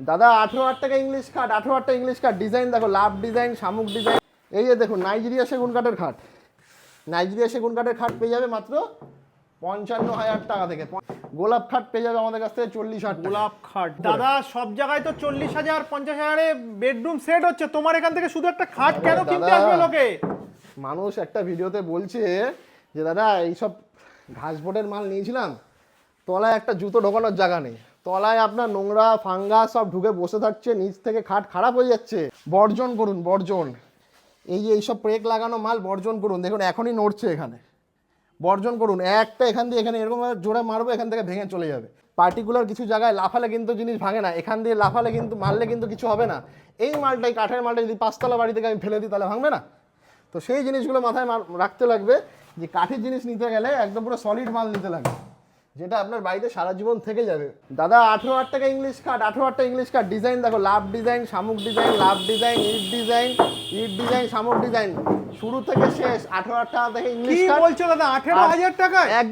দাদা 18,000 টাকা ইংলিশ খাট, 18,000 টাকা ইংলিশ খাট। ডিজাইন দেখো, লাভ ডিজাইন, শামুক ডিজাইন। এই যে দেখুন নাইজেরিয়া সেগুন কাঠের খাট, নাইজেরিয়া সেগুন কাঠের খাট পেয়ে যাবে মাত্র 55,000 টাকা থেকে। গোলাপ খাট পেয়ে যাবে আমাদের কাছ থেকে 40,000 টাকা। গোলাপ খাট দাদা সব জায়গায় তো 40,000 50,000-এ বেডরুম সেট হচ্ছে, তোমার এখান থেকে শুধু একটা খাট কেন কিনতে আসবে লোকে? মানুষ একটা ভিডিওতে বলছে যে দাদা এইসব ঘাসবোর্ডের মাল নিয়েছিলাম, তলায় একটা জুতো ঢোকানোর জায়গা নেই, তলায় আপনার নোংরা ফাঙ্গাস সব ঢুকে বসে থাকছে, নিচ থেকে খাট খারাপ হয়ে যাচ্ছে। বর্জন করুন, বর্জন। এই যে এইসব ব্রেক লাগানো মাল বর্জন করুন। দেখুন এখনই নড়ছে এখানে, বর্জন করুন। একটা এখান দিয়ে এখানে এরকম জোরে মারবো, এখান থেকে ভেঙে চলে যাবে। পার্টিকুলার কিছু জায়গায় লাফালে কিন্তু জিনিস ভাঙে না, এখান দিয়ে লাফালে কিন্তু মারলে কিন্তু কিছু হবে না। এই মালটাই, কাঠের মালটা যদি 5তলা বাড়ি থেকে আমি ফেলে দিই তাহলে ভাঙবে না। তো সেই জিনিসগুলো মাথায় রাখতে লাগবে যে কাঠের জিনিস নিতে গেলে একদম পুরো সলিড মাল নিতে লাগবে, যেটা আপনার বাড়িতে সারা জীবন থেকে যাবে। দাদা 18,000 টাকা ইংলিশ কাঠ, 18,000 টাকা ইংলিশ কাঠ। ডিজাইন দেখো, লাভ ডিজাইন, শামুক ডিজাইন, লাভ ডিজাইন, ইট ডিজাইন, ইট ডিজাইন, শামুক ডিজাইন, শুরু থেকে শেষ 18,000 টাকা থেকে ইংলিশ কি কাঠ। বলছো দাদা 18,000 টাকায়? একদম